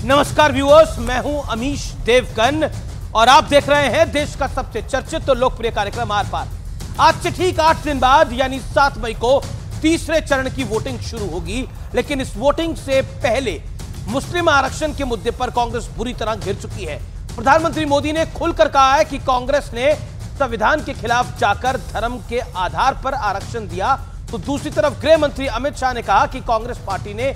नमस्कार व्यूअर्स, मैं हूं अमीश देवगन और आप देख रहे हैं देश का सबसे चर्चित और लोकप्रिय कार्यक्रम आर पार। आज से ठीक 8 दिन बाद यानी 7 मई को तीसरे चरण की वोटिंग शुरू होगी, लेकिन इस वोटिंग से पहले मुस्लिम आरक्षण के मुद्दे पर कांग्रेस बुरी तरह घिर चुकी है। प्रधानमंत्री मोदी ने खुलकर कहा है कि कांग्रेस ने संविधान के खिलाफ जाकर धर्म के आधार पर आरक्षण दिया, तो दूसरी तरफ गृह मंत्री अमित शाह ने कहा कि कांग्रेस पार्टी ने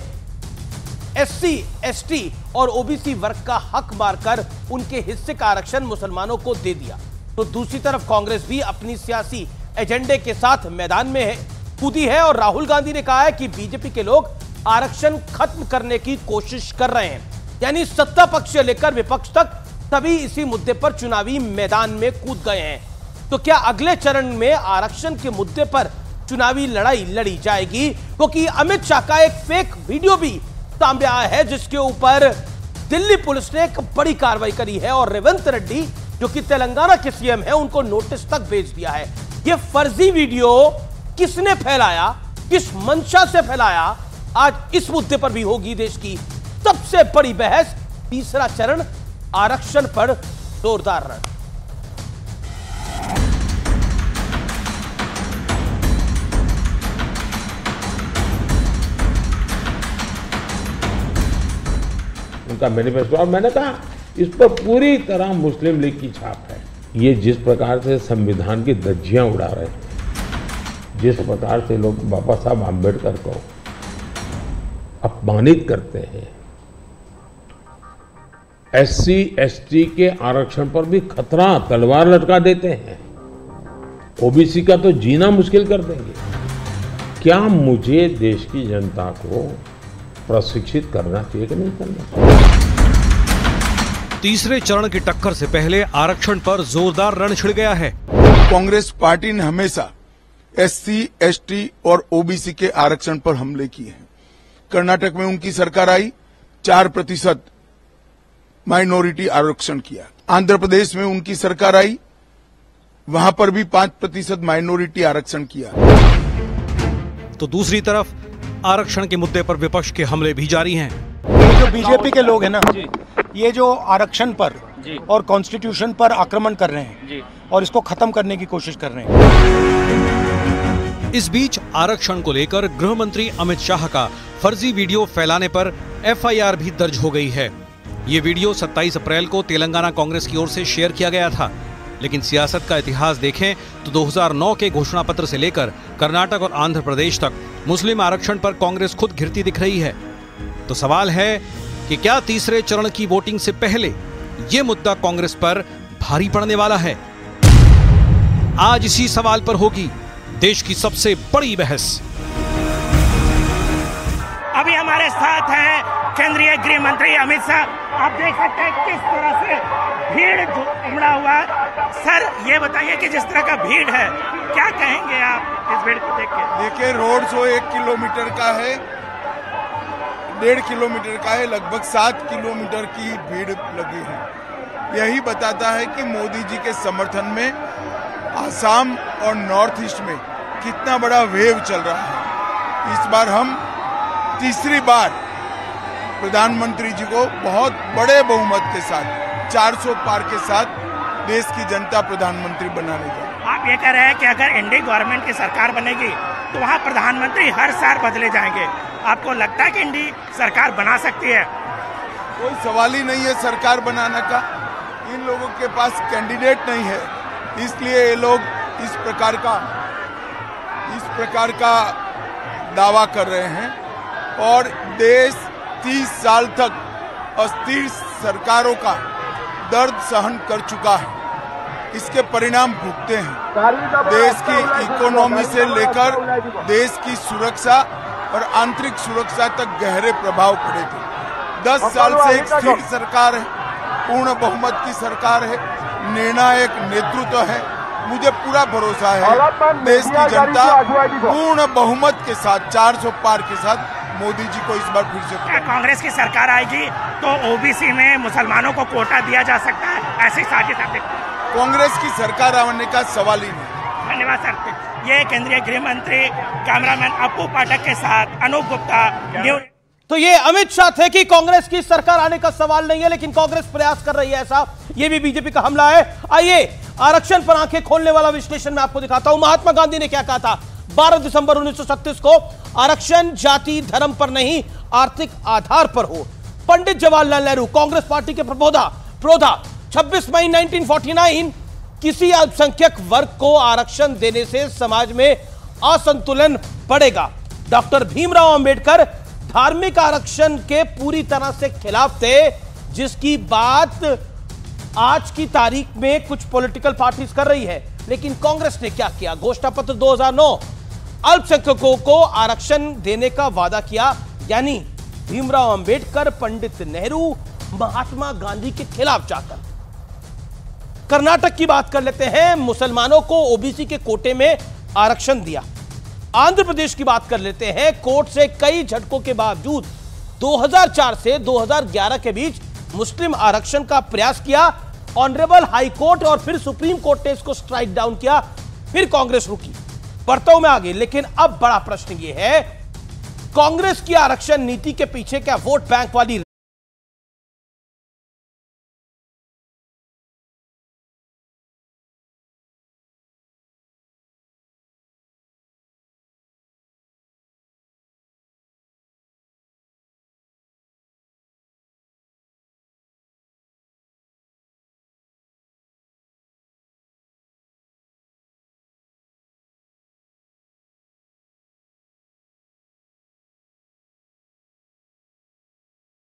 एससी, एसटी और ओबीसी वर्ग का हक मारकर उनके हिस्से का आरक्षण मुसलमानों को दे दिया। तो दूसरी तरफ कांग्रेस भी अपनी सियासी एजेंडे के साथ मैदान में कूदी है और राहुल गांधी ने कहा है कि बीजेपी के लोग आरक्षण खत्म करने की कोशिश कर रहे हैं। यानी सत्ता पक्ष से लेकर विपक्ष तक सभी इसी मुद्दे पर चुनावी मैदान में कूद गए हैं। तो क्या अगले चरण में आरक्षण के मुद्दे पर चुनावी लड़ाई लड़ी जाएगी? क्योंकि अमित शाह का एक फेक वीडियो भी सामने आया है जिसके ऊपर दिल्ली पुलिस ने एक बड़ी कार्रवाई करी है और रेवंत रेड्डी जो कि तेलंगाना के सीएम है उनको नोटिस तक भेज दिया है। यह फर्जी वीडियो किसने फैलाया, किस मंशा से फैलाया, आज इस मुद्दे पर भी होगी देश की सबसे बड़ी बहस। तीसरा चरण आरक्षण पर जोरदार रण। उनका मैनिफेस्टो, और मैंने कहा इस पर पूरी तरह मुस्लिम लीग की छाप है। ये जिस प्रकार से संविधान की धज्जियां उड़ा रहे हैं, जिस प्रकार से लोग बाबा साहब आम्बेडकर को अपमानित करते हैं, एससी, एसटी के आरक्षण पर भी खतरा तलवार लटका देते हैं, ओबीसी का तो जीना मुश्किल कर देंगे। क्या मुझे देश की जनता को प्रशिक्षित करना चाहिए कि नहीं करना चाहिए? तीसरे चरण की टक्कर से पहले आरक्षण पर जोरदार रण छिड़ गया है। कांग्रेस पार्टी ने हमेशा एससी, एसटी और ओबीसी के आरक्षण पर हमले किए हैं। कर्नाटक में उनकी सरकार आई, 4% माइनॉरिटी आरक्षण किया। आंध्र प्रदेश में उनकी सरकार आई, वहां पर भी 5% माइनॉरिटी आरक्षण किया। तो दूसरी तरफ आरक्षण के मुद्दे पर विपक्ष के हमले भी जारी हैं। ये जो बीजेपी के लोग हैं ना, ये जो आरक्षण पर और कॉन्स्टिट्यूशन पर आक्रमण कर रहे हैं और इसको खत्म करने की कोशिश कर रहे हैं। इस बीच आरक्षण को लेकर गृह मंत्री अमित शाह का फर्जी वीडियो फैलाने पर एफआईआर भी दर्ज हो गई है। ये वीडियो 27 अप्रैल को तेलंगाना कांग्रेस की ओर से शेयर किया गया था, लेकिन सियासत का इतिहास देखें तो 2009 के घोषणा पत्र से लेकर कर्नाटक और आंध्र प्रदेश तक मुस्लिम आरक्षण पर कांग्रेस खुद घिरती दिख रही है। तो सवाल है कि क्या तीसरे चरण की वोटिंग से पहले यह मुद्दा कांग्रेस पर भारी पड़ने वाला है? आज इसी सवाल पर होगी देश की सबसे बड़ी बहस। अभी हमारे साथ हैं केंद्रीय गृह मंत्री अमित शाह। आप देख सकते हैं किस तरह से भीड़ उमड़ा हुआ है। सर, ये बताइए कि जिस तरह का भीड़ है, क्या कहेंगे आप इस भीड़ को देख के? देखिए, रोड शो 1 किलोमीटर का है, 1.5 किलोमीटर का है, लगभग 7 किलोमीटर की भीड़ लगी है। यही बताता है कि मोदी जी के समर्थन में आसाम और नॉर्थ ईस्ट में कितना बड़ा वेव चल रहा है। इस बार हम तीसरी बार प्रधानमंत्री जी को बहुत बड़े बहुमत के साथ 400 पार के साथ देश की जनता प्रधानमंत्री बनाने जाए। आप ये कह रहे हैं कि अगर एनडीए गवर्नमेंट की सरकार बनेगी तो वहाँ प्रधानमंत्री हर साल बदले जाएंगे। आपको लगता है कि एनडीए सरकार बना सकती है? कोई सवाल ही नहीं है सरकार बनाने का। इन लोगों के पास कैंडिडेट नहीं है, इसलिए ये लोग इस प्रकार का दावा कर रहे हैं। और देश 30 साल तक अस्थिर सरकारों का दर्द सहन कर चुका है, इसके परिणाम भुगते हैं। देश की इकोनॉमी से लेकर देश की सुरक्षा और आंतरिक सुरक्षा तक गहरे प्रभाव पड़े थे। 10 साल से एक स्थिर सरकार है, पूर्ण बहुमत की सरकार है, निर्णायक नेतृत्व है। मुझे पूरा भरोसा है देश की जनता पूर्ण बहुमत के साथ 400 पार के साथ मोदी जी को इस बार फिर से। क्या कांग्रेस की सरकार आएगी तो ओबीसी में मुसलमानों को कोटा दिया जा सकता है? ऐसी साजिश आप देखते हैं? कांग्रेस की सरकार आने का सवाल ही नहीं। धन्यवाद सर। ये केंद्रीय गृह मंत्री कैमरामैन अपू पाठक के साथ अनूप गुप्ता, न्यूज। तो ये अमित शाह थे कि कांग्रेस की सरकार आने का सवाल नहीं है, लेकिन कांग्रेस प्रयास कर रही है ऐसा, ये भी बीजेपी का हमला है। आइए आरक्षण पर आंखें खोलने वाला विश्लेषण मैं आपको दिखाता हूं। महात्मा गांधी ने क्या कहा था 12 दिसंबर 1936 को, आरक्षण जाति धर्म पर नहीं आर्थिक आधार पर हो। पंडित जवाहरलाल नेहरू कांग्रेस पार्टी के प्रोधा 26 मई 1949, किसी अल्पसंख्यक वर्ग को आरक्षण देने से समाज में असंतुलन बढ़ेगा। डॉक्टर भीमराव अंबेडकर धार्मिक आरक्षण के पूरी तरह से खिलाफ थे, जिसकी बात आज की तारीख में कुछ पॉलिटिकल पार्टीज कर रही है। लेकिन कांग्रेस ने क्या किया? घोषणा पत्र 2009, अल्पसंख्यकों को आरक्षण देने का वादा किया, यानी भीमराव अंबेडकर, पंडित नेहरू, महात्मा गांधी के खिलाफ जाकर। कर्नाटक की बात कर लेते हैं, मुसलमानों को ओबीसी के कोटे में आरक्षण दिया। आंध्र प्रदेश की बात कर लेते हैं, कोर्ट से कई झटकों के बावजूद 2004 से 2011 के बीच मुस्लिम आरक्षण का प्रयास किया। ऑनरेबल हाई कोर्ट और फिर सुप्रीम कोर्ट ने इसको स्ट्राइक डाउन किया, फिर कांग्रेस रुकी, बर्ताव में आ गई। लेकिन अब बड़ा प्रश्न यह है, कांग्रेस की आरक्षण नीति के पीछे क्या वोट बैंक वाली